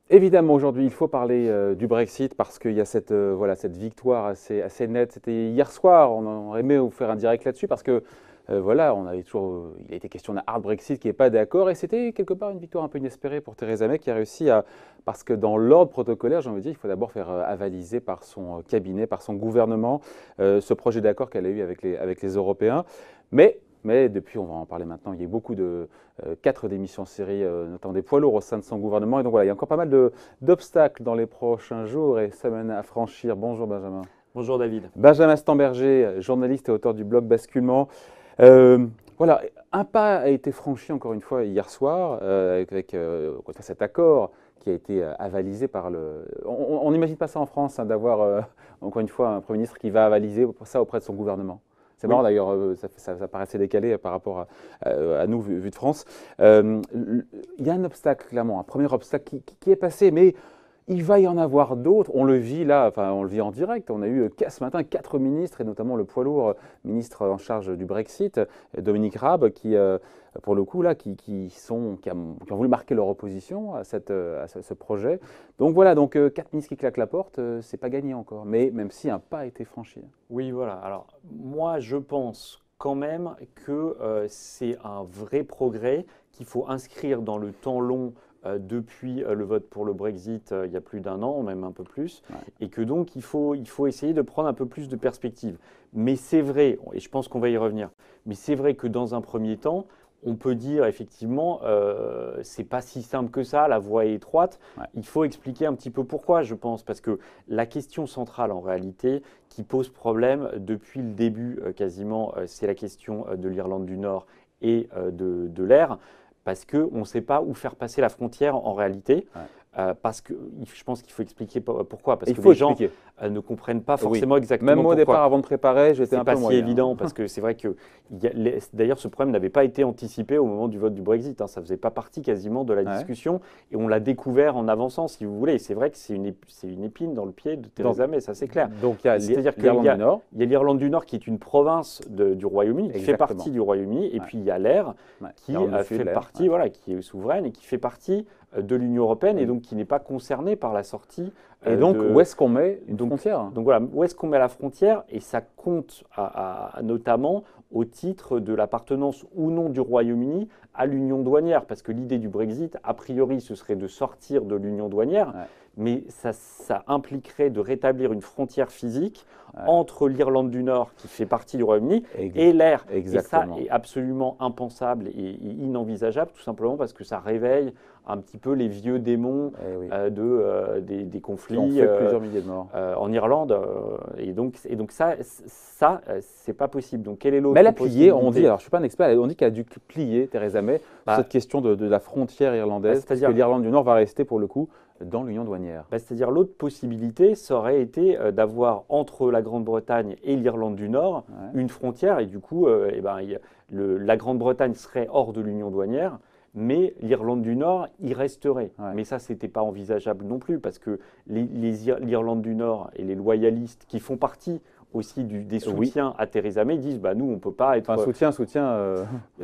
Évidemment, aujourd'hui, il faut parler du Brexit parce qu'il y a cette victoire assez nette. C'était hier soir, on aurait aimé vous faire un direct là-dessus parce que voilà, il a été question d'un hard Brexit qui n'est pas d'accord et c'était quelque part une victoire un peu inespérée pour Theresa May qui a réussi parce que dans l'ordre protocolaire, j'ai envie de dire, il faut d'abord faire avaliser par son cabinet, par son gouvernement, ce projet d'accord qu'elle a eu avec les Européens. Mais depuis, on va en parler maintenant, il y a eu beaucoup de 4 démissions en série, notamment des poids lourds au sein de son gouvernement. Et donc voilà, il y a encore pas mal d'obstacles dans les prochains jours et semaines à franchir. Bonjour Benjamin. Bonjour David. Benjamin Stamberger, journaliste et auteur du blog Basculement. Euh, voilà, un pas a été franchi encore une fois hier soir avec cet accord qui a été avalisé par le... On n'imagine pas ça en France, hein, d'avoir encore une fois un Premier ministre qui va avaliser ça auprès de son gouvernement. C'est marrant d'ailleurs, ça paraissait décalé par rapport à nous, vu de France. Il y a un obstacle, clairement, un premier obstacle qui est passé, mais il va y en avoir d'autres. On le vit là, enfin on le vit en direct. On a eu ce matin 4 ministres, et notamment le poids lourd ministre en charge du Brexit, Dominique Raab, qui, pour le coup, là, qui ont voulu marquer leur opposition à ce projet. Donc voilà, 4 ministres qui claquent la porte, c'est pas gagné encore, mais même si un pas a été franchi. Oui, voilà. Alors, moi, je pense quand même que c'est un vrai progrès qu'il faut inscrire dans le temps long depuis le vote pour le Brexit il y a plus d'un an, même un peu plus, ouais. Et que donc il faut essayer de prendre un peu plus de perspective. Mais c'est vrai, et je pense qu'on va y revenir, mais c'est vrai que dans un premier temps, on peut dire effectivement, c'est pas si simple que ça, la voie est étroite. Ouais. Il faut expliquer un petit peu pourquoi, je pense, parce que la question centrale en réalité qui pose problème depuis le début quasiment, c'est la question de l'Irlande du Nord et de l'air, parce qu'on ne sait pas où faire passer la frontière en réalité. Ouais. Parce que je pense qu'il faut expliquer pourquoi. Parce que les gens ne comprennent pas forcément exactement pourquoi. Même au départ, avant de préparer, j'étais un peu moyen. C'est pas si évident parce que c'est vrai que d'ailleurs ce problème n'avait pas été anticipé au moment du vote du Brexit. Hein, ça faisait pas partie quasiment de la discussion et on l'a découvert en avançant, si vous voulez. C'est vrai que c'est une épine dans le pied de Theresa May, ça c'est clair. Donc il y a l'Irlande du Nord. Il y a l'Irlande du Nord qui est une province du Royaume-Uni, qui fait partie du Royaume-Uni, et puis il y a l'Air qui fait partie, voilà, qui est souveraine et qui fait partie de l'Union européenne et donc qui n'est pas concernée par la sortie. Et donc, où est-ce qu'on met une frontière ? Donc voilà, où est-ce qu'on met la frontière ? Et ça compte notamment au titre de l'appartenance ou non du Royaume-Uni à l'union douanière. Parce que l'idée du Brexit, a priori, ce serait de sortir de l'union douanière, mais ça impliquerait de rétablir une frontière physique entre l'Irlande du Nord, qui fait partie du Royaume-Uni, et l'air. Et ça est absolument impensable et inenvisageable, tout simplement parce que ça réveille un petit peu les vieux démons des conflits plusieurs milliers de morts en Irlande. Et donc ça c'est pas possible. Donc quelle est l'autre Mais elle a plié, on dit, alors je suis pas un expert, on dit qu'elle a dû plier, Theresa May, cette question de la frontière irlandaise, parce que l'Irlande du Nord va rester pour le coup dans l'union douanière. C'est-à-dire l'autre possibilité, ça aurait été d'avoir entre la Grande-Bretagne et l'Irlande du Nord une frontière, et du coup la Grande-Bretagne serait hors de l'union douanière, mais l'Irlande du Nord y resterait. Mais ça, ce n'était pas envisageable non plus, parce que l'Irlande du Nord et les loyalistes qui font partie aussi des soutiens à Theresa May disent nous on peut pas être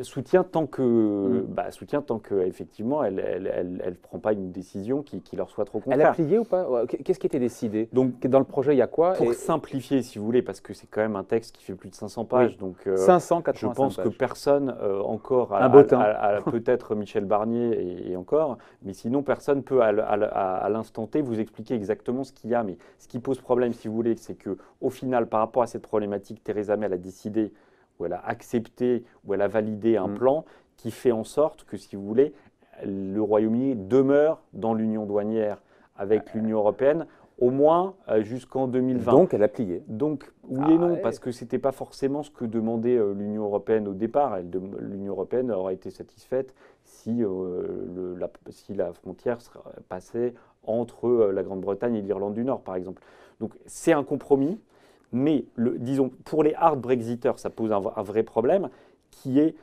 soutien tant que effectivement elle prend pas une décision qui leur soit trop contraire. Elle a plié ou pas? Qu'est-ce qui était décidé? Donc dans le projet il y a quoi? Pour simplifier si vous voulez, parce que c'est quand même un texte qui fait plus de 500 pages, donc 585 je pense que personne encore peut-être Michel Barnier et encore, mais sinon personne peut à l'instant T vous expliquer exactement ce qu'il y a. Mais ce qui pose problème si vous voulez, c'est que au final par rapport à cette problématique, Theresa May elle a décidé, ou elle a accepté, ou elle a validé un plan qui fait en sorte que, si vous voulez, le Royaume-Uni demeure dans l'union douanière avec l'Union européenne, au moins jusqu'en 2020. Donc elle a plié. Donc oui et non, parce que ce n'était pas forcément ce que demandait l'Union européenne au départ. L'Union européenne aurait été satisfaite si la frontière passait entre la Grande-Bretagne et l'Irlande du Nord, par exemple. Donc c'est un compromis. Mais, disons, pour les hard Brexiteurs, ça pose un vrai problème, qui est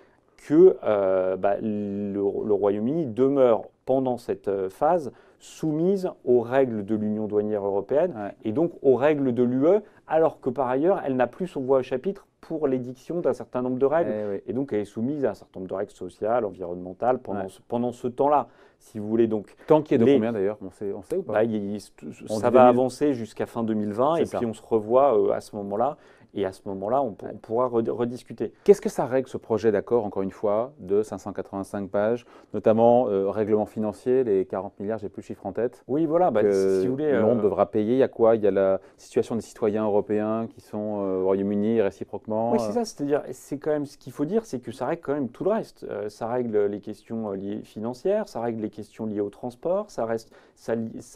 que le Royaume-Uni demeure pendant cette phase, soumise aux règles de l'Union douanière européenne et donc aux règles de l'UE, alors que par ailleurs, elle n'a plus son voix au chapitre pour l'édiction d'un certain nombre de règles. Et donc, elle est soumise à un certain nombre de règles sociales, environnementales pendant ce temps-là, si vous voulez. Donc, temps qui est de combien d'ailleurs, on sait ou pas? Ça va avancer jusqu'à fin 2020 et puis on se revoit à ce moment-là. Et à ce moment-là, on pourra rediscuter. Qu'est-ce que ça règle, ce projet d'accord, encore une fois, de 585 pages, notamment règlement financier, les 40 milliards, j'ai plus le chiffre en tête. Oui, voilà. Si vous voulez, Londres devra payer. Il y a quoi? Il y a la situation des citoyens européens qui sont au Royaume-Uni réciproquement. Oui, c'est ça. C'est-à-dire, c'est quand même ce qu'il faut dire, c'est que ça règle quand même tout le reste. Ça règle les questions liées financières, ça règle les questions liées au transport, ça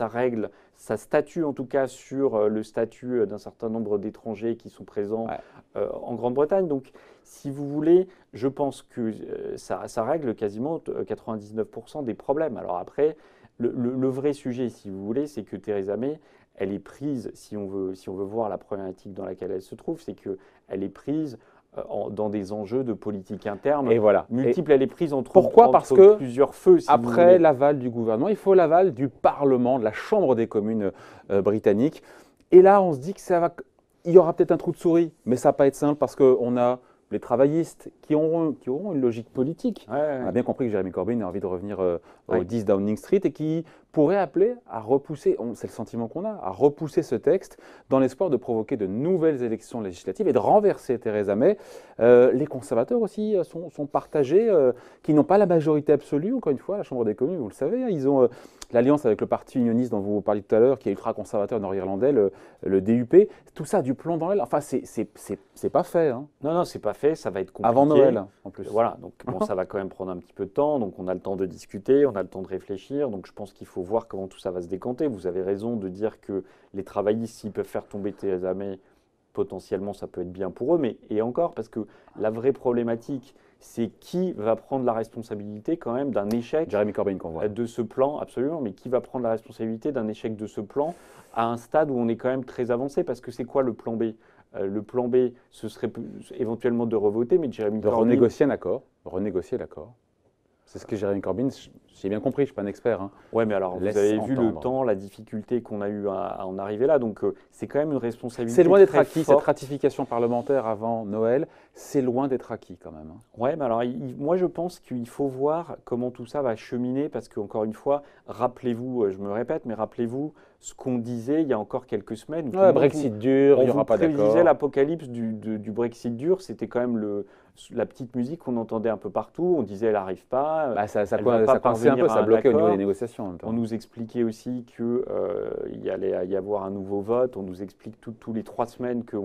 règle, ça statue en tout cas sur le statut d'un certain nombre d'étrangers qui sont présents en Grande-Bretagne. Donc, si vous voulez, je pense que ça règle quasiment 99% des problèmes. Alors après, le vrai sujet, si vous voulez, c'est que Theresa May, elle est prise, si on veut voir la problématique dans laquelle elle se trouve, c'est qu'elle est prise dans des enjeux de politique interne multiples. Elle est prise entre Parce que plusieurs feux. Si après l'aval du gouvernement, il faut l'aval du Parlement, de la Chambre des communes britannique. Et là, on se dit il y aura peut-être un trou de souris, mais ça ne va pas être simple parce qu'on a les travaillistes qui auront une logique politique. On a bien compris que Jeremy Corbyn a envie de revenir au 10 Downing Street et qui pourrait appeler à repousser, c'est le sentiment qu'on a, à repousser ce texte dans l'espoir de provoquer de nouvelles élections législatives et de renverser Theresa May. Les conservateurs aussi sont partagés, qui n'ont pas la majorité absolue, encore une fois, à la Chambre des communes, vous le savez. Ils ont l'alliance avec le parti unioniste dont vous parliez tout à l'heure, qui est ultra-conservateur nord-irlandais, le DUP. Tout ça, du plomb dans l'aile. Enfin, c'est pas fait. Hein. Non, c'est pas fait. Ça va être compliqué. Avant Noël, en plus. Voilà, donc bon, ça va quand même prendre un petit peu de temps. Donc on a le temps de discuter, on a le temps de réfléchir. Donc je pense qu'il faut voir comment tout ça va se décanter. Vous avez raison de dire que les travaillistes, s'ils peuvent faire tomber Theresa May, potentiellement ça peut être bien pour eux. Mais et encore, parce que la vraie problématique, c'est qui va prendre la responsabilité quand même d'un échec Jeremy Corbyn qu'on voit. De ce plan, absolument, mais qui va prendre la responsabilité d'un échec de ce plan à un stade où on est quand même très avancé, parce que c'est quoi le plan B? Le plan B, ce serait éventuellement de revoter, mais Jeremy Corbyn… renégocier un accord. Renégocier l'accord. C'est ce que Jeremy Corbyn, j'ai bien compris, je ne suis pas un expert. Hein, oui, mais alors vous avez vu le temps, la difficulté qu'on a eu à en arriver là, donc c'est quand même une responsabilité. C'est loin d'être acquis, cette ratification parlementaire avant Noël, c'est loin d'être acquis quand même. Hein. Oui, mais alors moi je pense qu'il faut voir comment tout ça va cheminer, parce qu'encore une fois, rappelez-vous, je me répète, mais rappelez-vous ce qu'on disait il y a encore quelques semaines. Brexit dur, il n'y aura pas d'accord. On prédisait l'apocalypse du Brexit dur, c'était quand même la petite musique qu'on entendait un peu partout. On disait elle n'arrive pas. Ça coinçait un peu, ça bloquait au niveau des négociations. En même temps. On nous expliquait aussi qu'il allait y avoir un nouveau vote. On nous explique tous les 3 semaines que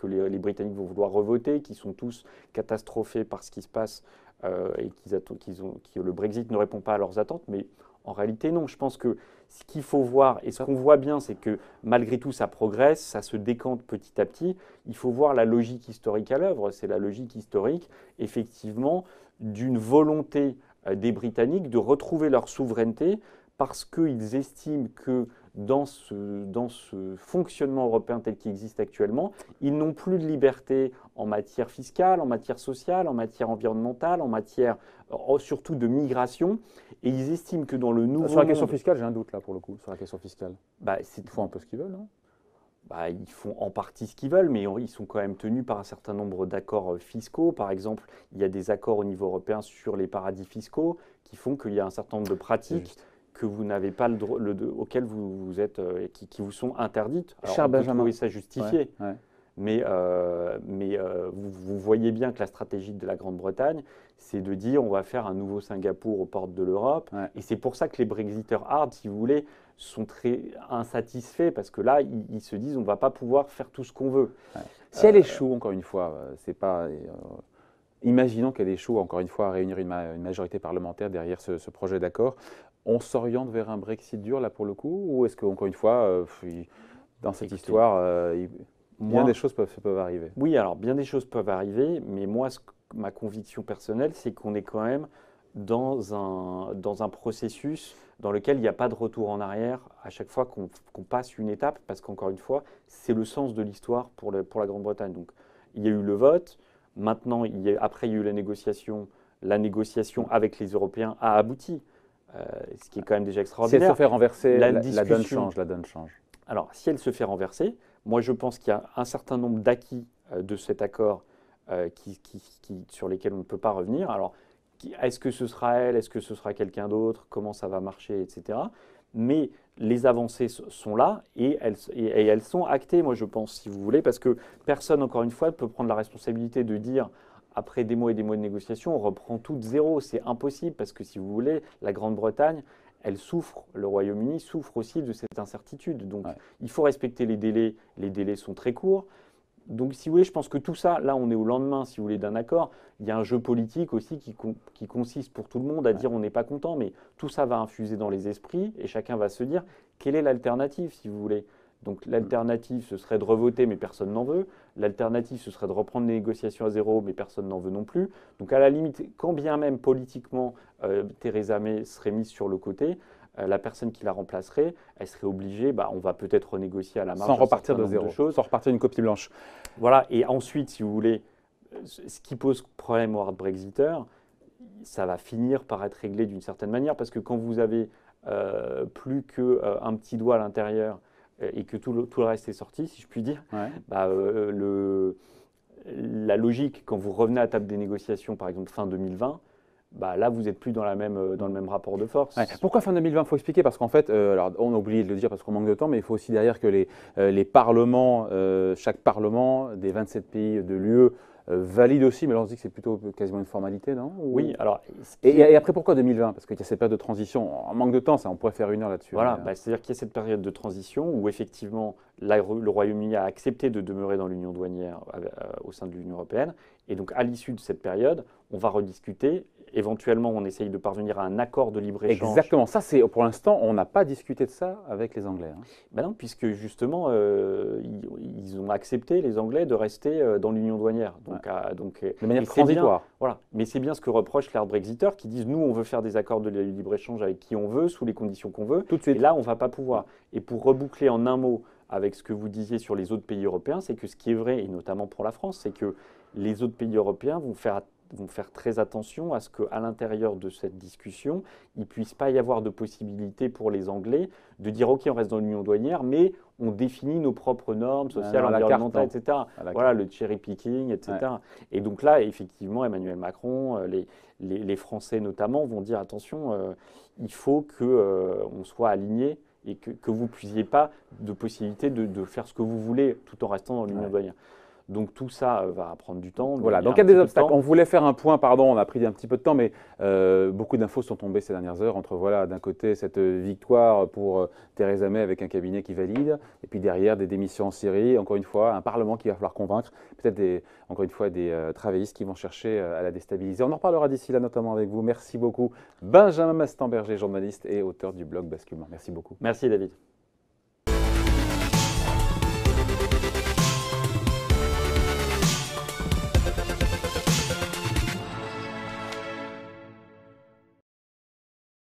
les Britanniques vont vouloir revoter, qu'ils sont tous catastrophés par ce qui se passe et que le Brexit ne répond pas à leurs attentes. Mais en réalité, non. Je pense que ce qu'il faut voir, et ce qu'on voit bien, c'est que malgré tout, ça progresse, ça se décante petit à petit. Il faut voir la logique historique à l'œuvre. C'est la logique historique, effectivement, d'une volonté des Britanniques de retrouver leur souveraineté parce qu'ils estiment que dans ce fonctionnement européen tel qu'il existe actuellement, ils n'ont plus de liberté en matière fiscale, en matière sociale, en matière environnementale, en matière surtout de migration. Et ils estiment que dans le nouveau Sur la question fiscale, j'ai un doute là pour le coup, sur la question fiscale. Ils font un peu ce qu'ils veulent, hein. Ils font en partie ce qu'ils veulent, mais ils sont quand même tenus par un certain nombre d'accords fiscaux. Par exemple, il y a des accords au niveau européen sur les paradis fiscaux qui font qu'il y a un certain nombre de pratiques que vous n'avez pas auxquelles vous êtes, qui vous sont interdites. Alors, Cher on peut Benjamin. trouver ça justifié. Ouais. Mais vous voyez bien que la stratégie de la Grande-Bretagne, c'est de dire on va faire un nouveau Singapour aux portes de l'Europe. Ouais. Et c'est pour ça que les Brexiteurs hard, si vous voulez, sont très insatisfaits parce que là, ils se disent on ne va pas pouvoir faire tout ce qu'on veut. Ouais. Si elle échoue, encore une fois, c'est pas… imaginons qu'elle échoue, encore une fois, à réunir une majorité parlementaire derrière ce projet d'accord. On s'oriente vers un Brexit dur, là, pour le coup? Ou est-ce qu'encore une fois, dans cette histoire… bien des choses peuvent arriver. Oui, alors bien des choses peuvent arriver, mais moi, ma conviction personnelle, c'est qu'on est quand même dans un processus dans lequel il n'y a pas de retour en arrière à chaque fois qu'on passe une étape, parce qu'encore une fois, c'est le sens de l'histoire pour la Grande-Bretagne. Donc, il y a eu le vote, maintenant, après il y a eu la négociation avec les Européens a abouti. ce qui est quand même déjà Si elle extraordinaire. se fait renverser, La la donne discussion- change, la donne change. Alors, si elle se fait renverser, moi je pense qu'il y a un certain nombre d'acquis de cet accord sur lesquels on ne peut pas revenir. Alors, est-ce que ce sera elle, est-ce que ce sera quelqu'un d'autre, comment ça va marcher, etc. Mais les avancées sont là et elles sont actées, moi je pense, si vous voulez, parce que personne, encore une fois, ne peut prendre la responsabilité de dire après des mois et des mois de négociations, on reprend tout de zéro. C'est impossible parce que si vous voulez, la Grande-Bretagne, elle souffre, le Royaume-Uni souffre aussi de cette incertitude. Donc il faut respecter les délais sont très courts. Donc si vous voulez, je pense que tout ça, là on est au lendemain, si vous voulez, d'un accord. Il y a un jeu politique aussi qui consiste pour tout le monde à dire on n'est pas content, mais tout ça va infuser dans les esprits et chacun va se dire quelle est l'alternative, si vous voulez. Donc l'alternative, ce serait de revoter, mais personne n'en veut. L'alternative, ce serait de reprendre les négociations à zéro, mais personne n'en veut non plus. Donc à la limite, quand bien même politiquement, Theresa May serait mise sur le côté, la personne qui la remplacerait, elle serait obligée, on va peut-être renégocier à la marge Sans repartir de zéro, choses. sans repartir d'une copie blanche. Voilà, et ensuite, si vous voulez, ce qui pose problème aux hard Brexiteurs, ça va finir par être réglé d'une certaine manière, parce que quand vous avez plus qu'un petit doigt à l'intérieur et que tout le reste est sorti, si je puis dire, la logique, quand vous revenez à table des négociations, par exemple fin 2020, là, vous n'êtes plus dans le même rapport de force. Ouais. Pourquoi fin 2020? Il faut expliquer parce qu'en fait, alors on a oublié de le dire parce qu'on manque de temps, mais il faut aussi derrière que les parlements, chaque parlement des 27 pays de l'UE valide aussi, mais là on se dit que c'est plutôt quasiment une formalité, non? Oui, alors. Et après, pourquoi 2020? Parce qu'il y a cette période de transition. En manque de temps, ça, on pourrait faire une heure là-dessus. Voilà, c'est-à-dire qu'il y a cette période de transition où effectivement le Royaume-Uni a accepté de demeurer dans l'union douanière au sein de l'Union européenne. Et donc à l'issue de cette période, on va rediscuter. Éventuellement, on essaye de parvenir à un accord de libre-échange. Exactement. Ça, c'est pour l'instant, on n'a pas discuté de ça avec les Anglais. Non, puisque justement, ils ont accepté, les Anglais, de rester dans l'union douanière. Donc, de manière transitoire. Voilà. Mais c'est bien ce que reprochent les hard Brexiteurs qui disent nous, on veut faire des accords de libre-échange avec qui on veut, sous les conditions qu'on veut. Tout de suite. Et là, on ne va pas pouvoir. Et pour reboucler en un mot avec ce que vous disiez sur les autres pays européens, c'est que ce qui est vrai, et notamment pour la France, c'est que les autres pays européens vont faire très attention à ce qu'à l'intérieur de cette discussion, il ne puisse pas y avoir de possibilité pour les Anglais de dire ok, on reste dans l'union douanière, mais on définit nos propres normes sociales, environnementales, etc. Voilà, le cherry picking, etc. Ouais. Et donc là, effectivement, Emmanuel Macron, les Français notamment, vont dire attention, il faut qu'on soit alignés et que vous ne puissiez pas de possibilité de faire ce que vous voulez tout en restant dans l'union douanière. Donc tout ça va prendre du temps. Voilà, donc il y a des obstacles. On voulait faire un point, pardon, on a pris un petit peu de temps, mais beaucoup d'infos sont tombées ces dernières heures entre, voilà, d'un côté cette victoire pour Theresa May avec un cabinet qui valide, et puis derrière des démissions en Syrie, encore une fois, un Parlement qui va falloir convaincre, peut-être encore une fois des travaillistes qui vont chercher à la déstabiliser. On en reparlera d'ici là, notamment avec vous. Merci beaucoup, Benjamin Mastemberger, journaliste et auteur du blog Basculement. Merci beaucoup. Merci David.